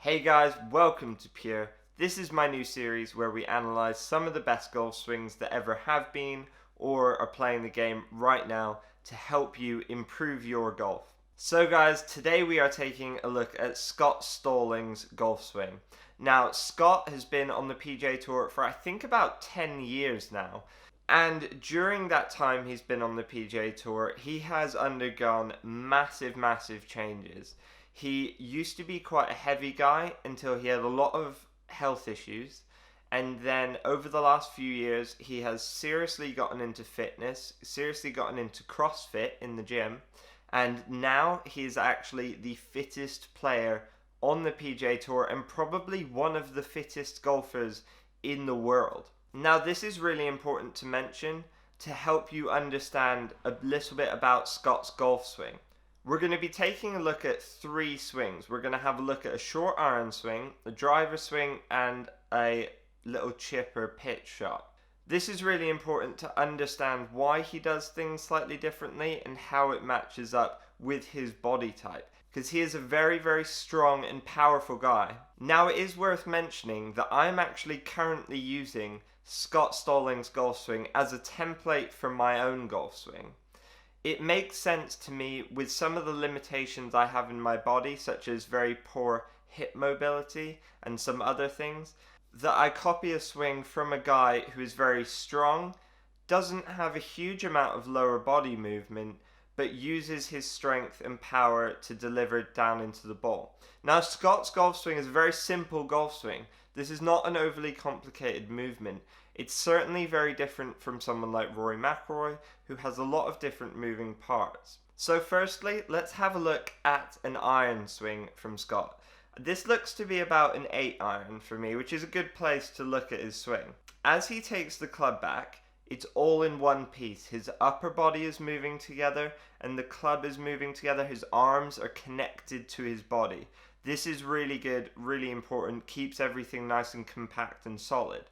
Hey guys, welcome to Pure. This is my new series where we analyze some of the best golf swings that ever have been or are playing the game right now to help you improve your golf. So guys, today we are taking a look at Scott Stallings' golf swing. Now, Scott has been on the PGA Tour for I think about 10 years now. And during that time he's been on the PGA Tour, he has undergone massive changes. He used to be quite a heavy guy until he had a lot of health issues. And then over the last few years, he has seriously gotten into fitness, seriously gotten into CrossFit in the gym. And now he is actually the fittest player on the PGA Tour and probably one of the fittest golfers in the world. Now, this is really important to mention to help you understand a little bit about Scott's golf swing. We're going to be taking a look at three swings. We're going to have a look at a short iron swing, a driver swing, and a little chip or pitch shot. This is really important to understand why he does things slightly differently and how it matches up with his body type, because he is a very strong and powerful guy. Now, it is worth mentioning that I'm actually currently using Scott Stallings' golf swing as a template for my own golf swing. It makes sense to me with some of the limitations I have in my body, such as very poor hip mobility and some other things, that I copy a swing from a guy who is very strong, doesn't have a huge amount of lower body movement, but uses his strength and power to deliver it down into the ball. Now, Scott's golf swing is a very simple golf swing. This is not an overly complicated movement. It's certainly very different from someone like Rory McIlroy, who has a lot of different moving parts. So firstly, let's have a look at an iron swing from Scott. This looks to be about an 8 iron for me, which is a good place to look at his swing. As he takes the club back, it's all in one piece. His upper body is moving together and the club is moving together. His arms are connected to his body. This is really good, really important, keeps everything nice and compact and solid.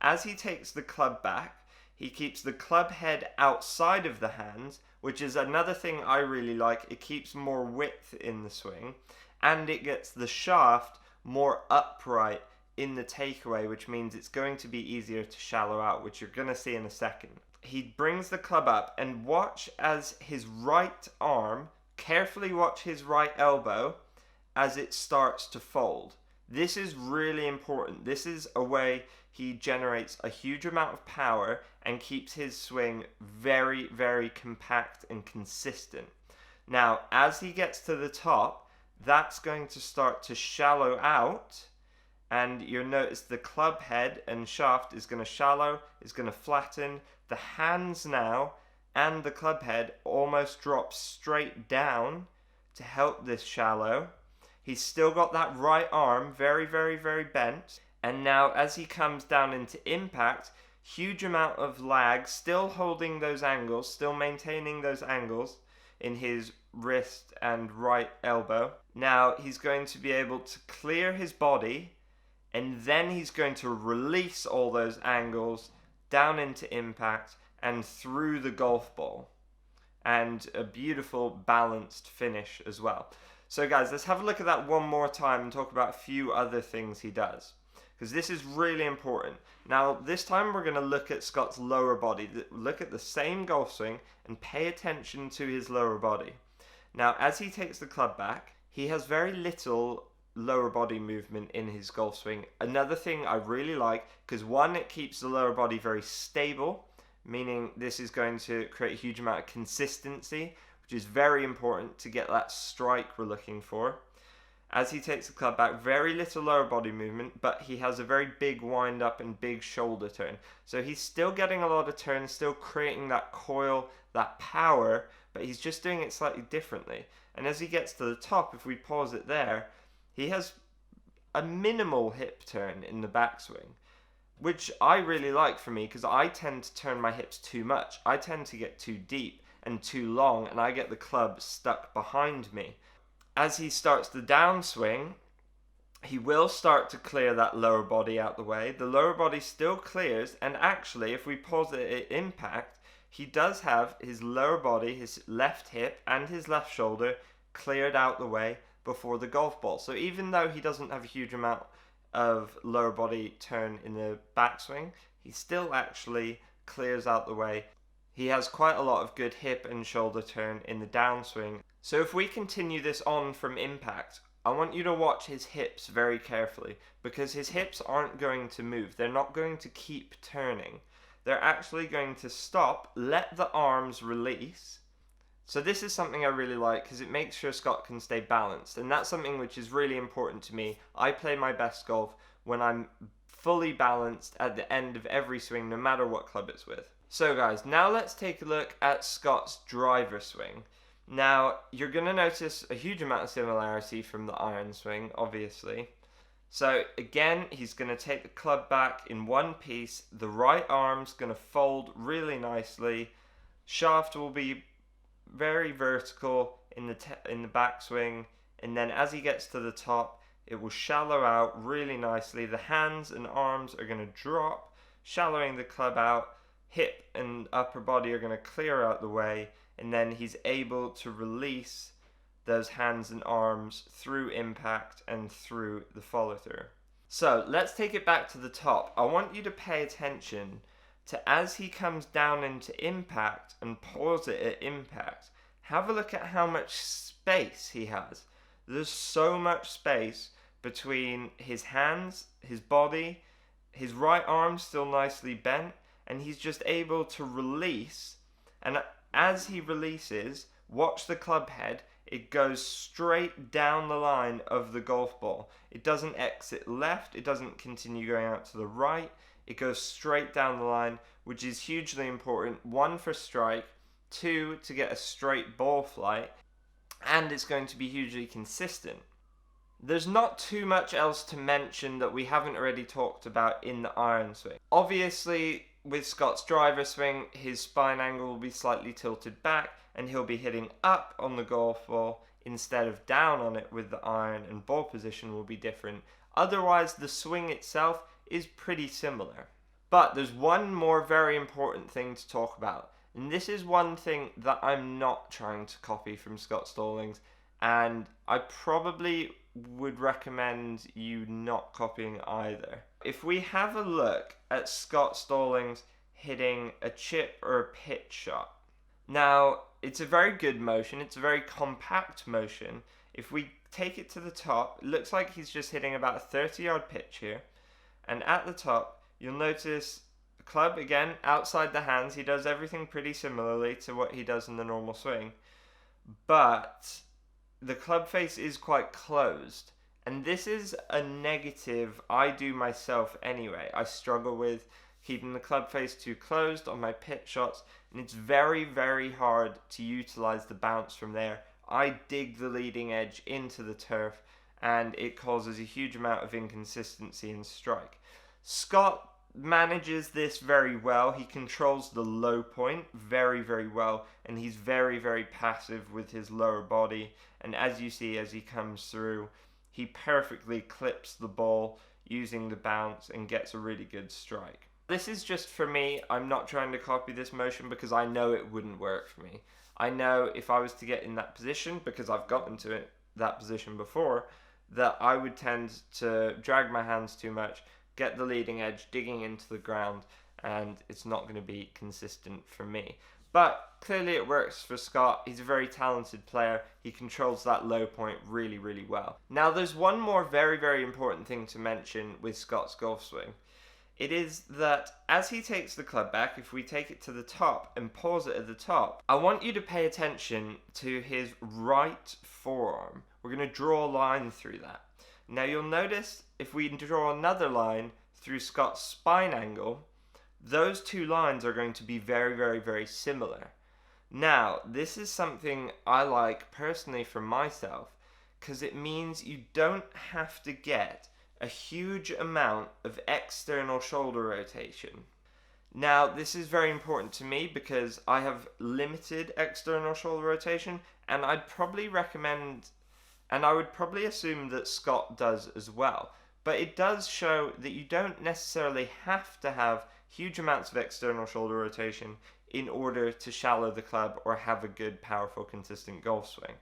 As he takes the club back, he keeps the club head outside of the hands, which is another thing I really like. It keeps more width in the swing, and it gets the shaft more upright in the takeaway, which means it's going to be easier to shallow out, which you're going to see in a second. He brings the club up, and watch as his right arm, carefully watch his right elbow as it starts to fold. This is really important. This is a way he generates a huge amount of power and keeps his swing very compact and consistent. Now, as he gets to the top, that's going to start to shallow out, and you'll notice the club head and shaft is going to shallow, is going to flatten. The hands now and the club head almost drop straight down to help this shallow. He's still got that right arm very bent. And now as he comes down into impact, huge amount of lag, still holding those angles, still maintaining those angles in his wrist and right elbow. Now he's going to be able to clear his body, and then he's going to release all those angles down into impact and through the golf ball. And a beautiful balanced finish as well. So guys, let's have a look at that one more time and talk about a few other things he does, because this is really important. Now, this time we're going to look at Scott's lower body. Look at the same golf swing and pay attention to his lower body. Now, as he takes the club back, he has very little lower body movement in his golf swing. Another thing I really like, because one, it keeps the lower body very stable, meaning this is going to create a huge amount of consistency, which is very important to get that strike we're looking for. As he takes the club back, very little lower body movement, but he has a very big wind up and big shoulder turn. So he's still getting a lot of turns, still creating that coil, that power, but he's just doing it slightly differently. And as he gets to the top, if we pause it there, he has a minimal hip turn in the backswing, which I really like for me, because I tend to turn my hips too much. I tend to get too deep and too long, and I get the club stuck behind me. As he starts the downswing, he will start to clear that lower body out the way. The lower body still clears, and actually, if we pause it at impact, he does have his lower body, his left hip and his left shoulder cleared out the way. before the golf ball. So even though he doesn't have a huge amount of lower body turn in the backswing, he still actually clears out the way. He has quite a lot of good hip and shoulder turn in the downswing. So if we continue this on from impact, I want you to watch his hips very carefully, because his hips aren't going to move. They're not going to keep turning. They're actually going to stop, let the arms release. So this is something I really like, because it makes sure Scott can stay balanced, and that's something which is really important to me. I play my best golf when I'm fully balanced at the end of every swing, no matter what club it's with. So guys, now let's take a look at Scott's driver swing. Now, you're going to notice a huge amount of similarity from the iron swing, obviously. So again, he's going to take the club back in one piece. The right arm's going to fold really nicely. Shaft will be very vertical in the backswing, and then as he gets to the top, it will shallow out really nicely. The hands and arms are going to drop, shallowing the club out. Hip and upper body are going to clear out the way, and then he's able to release those hands and arms through impact and through the follow through. So let's take it back to the top. I want you to pay attention to, as he comes down into impact and pause it at impact, have a look at how much space he has. There's so much space between his hands, his body, his right arm still nicely bent, and he's just able to release. And as he releases, watch the club head. It goes straight down the line of the golf ball. It doesn't exit left. It doesn't continue going out to the right. It goes straight down the line, which is hugely important. 1, for strike. 2, to get a straight ball flight. And it's going to be hugely consistent. There's not too much else to mention that we haven't already talked about in the iron swing. Obviously, with Scott's driver swing, his spine angle will be slightly tilted back, and he'll be hitting up on the golf ball instead of down on it with the iron, and ball position will be different. Otherwise, the swing itself is pretty similar. But there's one more very important thing to talk about, and this is one thing that I'm not trying to copy from Scott Stallings, and I probably would recommend you not copying either. If we have a look at Scott Stallings hitting a chip or a pitch shot, now it's a very good motion, it's a very compact motion. If we take it to the top, it looks like he's just hitting about a 30-yard pitch here, and at the top you'll notice the club again outside the hands. He does everything pretty similarly to what he does in the normal swing, but the club face is quite closed, and this is a negative I do myself anyway. I struggle with keeping the club face too closed on my pitch shots, and it's very, very hard to utilize the bounce from there. I dig the leading edge into the turf, and it causes a huge amount of inconsistency in strike. Scott manages this very well. He controls the low point very, very well, and he's very, very passive with his lower body. And as you see, as he comes through, he perfectly clips the ball using the bounce and gets a really good strike. This is just for me. I'm not trying to copy this motion because I know it wouldn't work for me. I know if I was to get in that position, because I've gotten to that position before, that I would tend to drag my hands too much, get the leading edge digging into the ground, and it's not going to be consistent for me. But clearly it works for Scott. He's a very talented player. He controls that low point really, really well. Now there's one more very, very important thing to mention with Scott's golf swing. It is that as he takes the club back, if we take it to the top and pause it at the top, I want you to pay attention to his right forearm. We're going to draw a line through that. Now you'll notice if we draw another line through Scott's spine angle, those two lines are going to be very, very, very similar. Now, this is something I like personally for myself, because it means you don't have to get a huge amount of external shoulder rotation. Now, this is very important to me because I have limited external shoulder rotation, and I'd probably recommend, and I would probably assume that Scott does as well. But it does show that you don't necessarily have to have huge amounts of external shoulder rotation in order to shallow the club or have a good, powerful, consistent golf swing.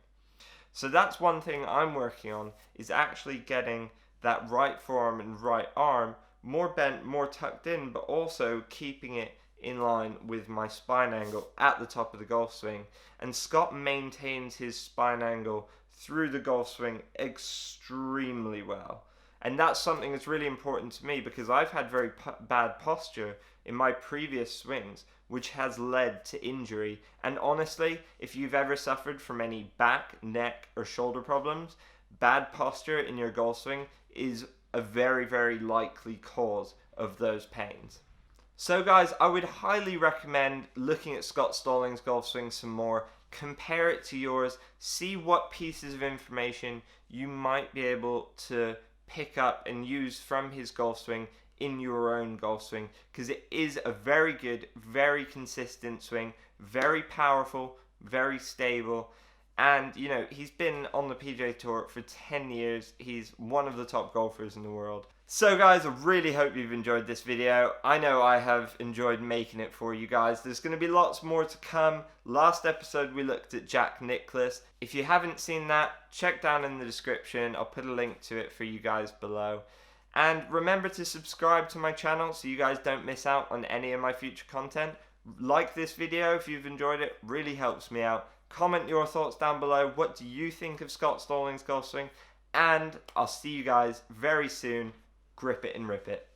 So that's one thing I'm working on, is actually getting that right forearm and right arm more bent, more tucked in, but also keeping it in line with my spine angle at the top of the golf swing. And Scott maintains his spine angle through the golf swing extremely well. And that's something that's really important to me, because I've had very bad posture in my previous swings, which has led to injury. And honestly, if you've ever suffered from any back, neck, or shoulder problems, bad posture in your golf swing is a very, very likely cause of those pains. So guys, I would highly recommend looking at Scott Stallings' golf swing some more, compare it to yours, see what pieces of information you might be able to pick up and use from his golf swing in your own golf swing, because it is a very good, very consistent swing, very powerful, very stable. And you know, he's been on the PGA Tour for 10 years. He's one of the top golfers in the world. So guys, I really hope you've enjoyed this video. I know I have enjoyed making it for you guys. There's going to be lots more to come. Last episode we looked at Jack Nicklaus. If you haven't seen that, check down in the description. I'll put a link to it for you guys below. And remember to subscribe to my channel so you guys don't miss out on any of my future content. Like this video if you've enjoyed it, really helps me out. Comment your thoughts down below. What do you think of Scott Stallings' golf swing? And I'll see you guys very soon. Grip it and rip it.